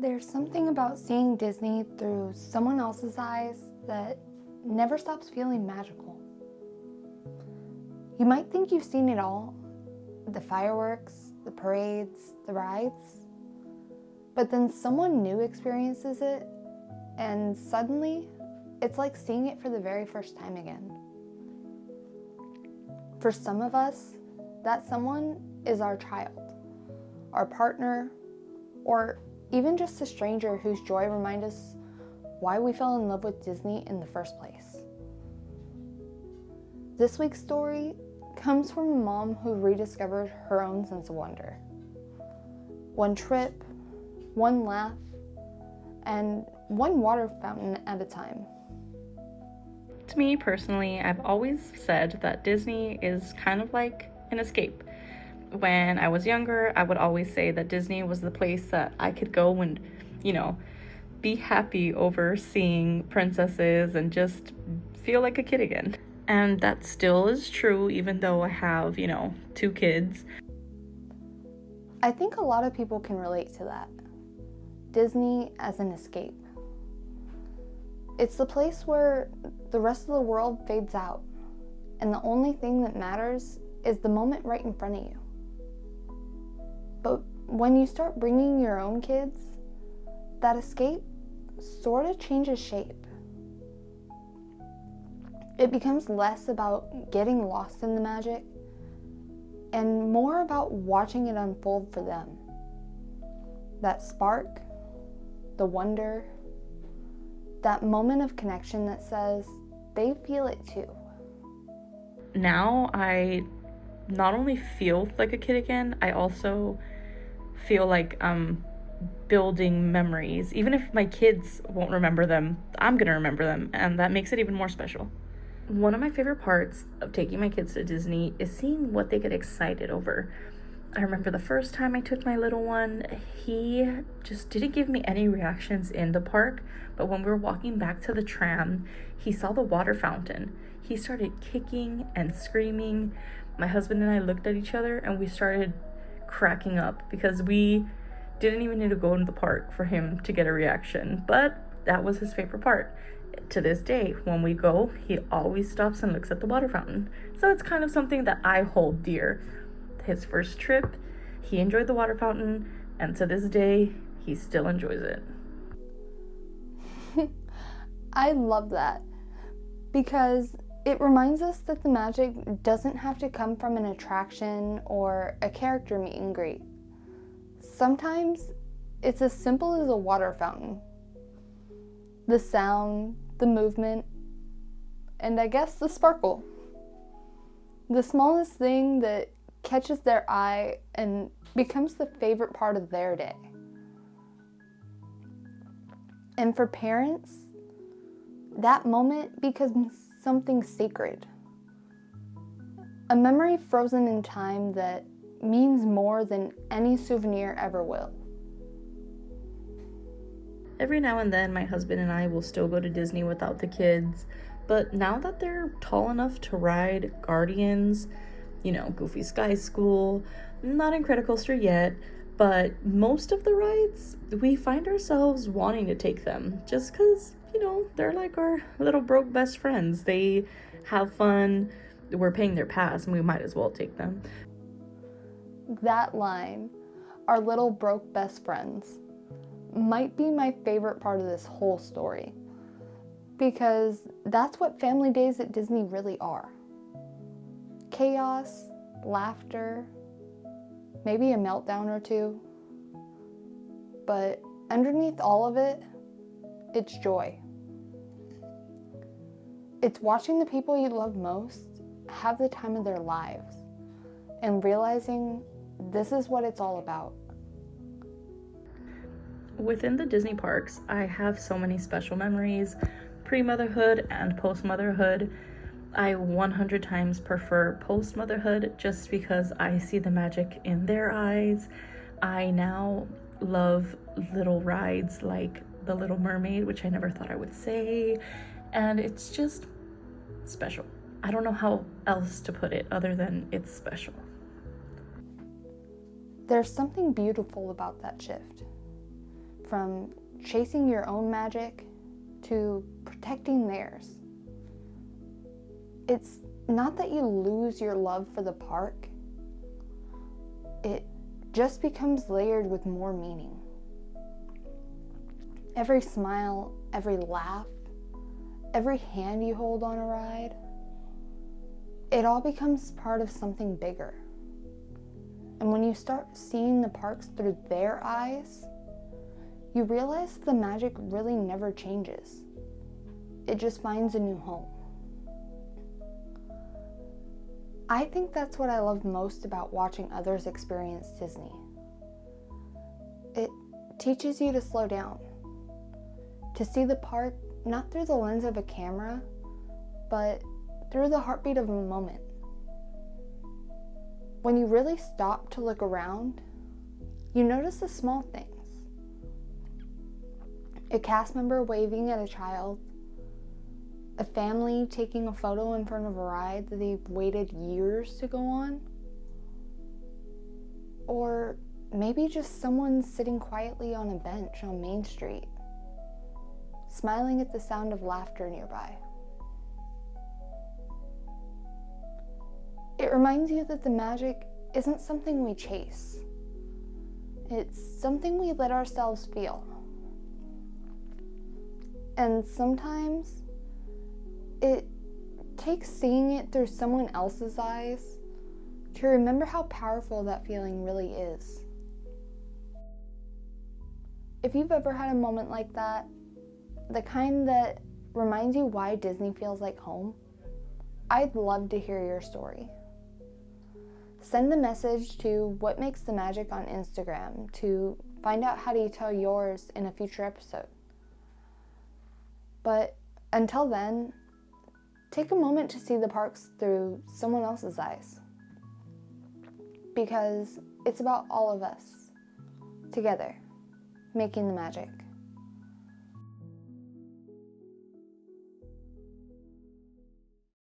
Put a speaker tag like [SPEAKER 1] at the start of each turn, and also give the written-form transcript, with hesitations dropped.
[SPEAKER 1] There's something about seeing Disney through someone else's eyes that never stops feeling magical. You might think you've seen it all, the fireworks, the parades, the rides, but then someone new experiences it, and suddenly it's like seeing it for the very first time again. For some of us, that someone is our child, our partner, or even just a stranger whose joy reminds us why we fell in love with Disney in the first place. This week's story comes from a mom who rediscovered her own sense of wonder. One trip, one laugh, and one water fountain at a time.
[SPEAKER 2] To me personally, I've always said that Disney is kind of like an escape. When I was younger, I would always say that Disney was the place that I could go and, be happy over seeing princesses and just feel like a kid again. And that still is true, even though I have, 2 kids.
[SPEAKER 1] I think a lot of people can relate to that. Disney as an escape. It's the place where the rest of the world fades out, and the only thing that matters is the moment right in front of you. But when you start bringing your own kids, that escape sort of changes shape. It becomes less about getting lost in the magic and more about watching it unfold for them. That spark, the wonder, that moment of connection that says they feel it too.
[SPEAKER 2] Now I not only feel like a kid again, I also feel like I'm building memories. Even if my kids won't remember them, I'm gonna remember them, and that makes it even more special. One of my favorite parts of taking my kids to Disney is seeing what they get excited over. I remember the first time I took my little one, he just didn't give me any reactions in the park, but when we were walking back to the tram, he saw the water fountain. He started kicking and screaming. My husband and I looked at each other and we started cracking up because we didn't even need to go into the park for him to get a reaction, but that was his favorite part. To this day, when we go, he always stops and looks at the water fountain. So it's kind of something that I hold dear. His first trip, he enjoyed the water fountain, and to this day, he still enjoys it.
[SPEAKER 1] I love that because it reminds us that the magic doesn't have to come from an attraction or a character meet and greet. Sometimes it's as simple as a water fountain. The sound, the movement, and I guess the sparkle. The smallest thing that catches their eye and becomes the favorite part of their day. And for parents, that moment becomes something sacred. A memory frozen in time that means more than any souvenir ever will.
[SPEAKER 2] Every now and then, my husband and I will still go to Disney without the kids, but now that they're tall enough to ride Guardians, Goofy Sky School, not Incredicoaster yet, but most of the rides, we find ourselves wanting to take them just because, they're like our little broke best friends. They have fun, we're paying their pass, and we might as well take them.
[SPEAKER 1] That line, our little broke best friends, might be my favorite part of this whole story because that's what family days at Disney really are. Chaos, laughter, maybe a meltdown or two, but underneath all of it, it's joy. It's watching the people you love most have the time of their lives and realizing this is what it's all about.
[SPEAKER 2] Within the Disney parks, I have so many special memories, pre-motherhood and post-motherhood. I 100 times prefer post-motherhood just because I see the magic in their eyes. I now love little rides like The Little Mermaid, which I never thought I would say, and it's just special. I don't know how else to put it other than it's special.
[SPEAKER 1] There's something beautiful about that shift. from chasing your own magic to protecting theirs. It's not that you lose your love for the park, it just becomes layered with more meaning. Every smile, every laugh, every hand you hold on a ride, it all becomes part of something bigger. And when you start seeing the parks through their eyes, you realize the magic really never changes. It just finds a new home. I think that's what I love most about watching others experience Disney. It teaches you to slow down, to see the park not through the lens of a camera, but through the heartbeat of a moment. When you really stop to look around, you notice the small things. A cast member waving at a child, a family taking a photo in front of a ride that they've waited years to go on, or maybe just someone sitting quietly on a bench on Main Street, smiling at the sound of laughter nearby. It reminds you that the magic isn't something we chase. It's something we let ourselves feel. And sometimes it takes seeing it through someone else's eyes to remember how powerful that feeling really is. If you've ever had a moment like that, the kind that reminds you why Disney feels like home, I'd love to hear your story. Send the message to What Makes the Magic on Instagram to find out how to tell yours in a future episode. But until then, take a moment to see the parks through someone else's eyes. Because it's about all of us, together, making the magic.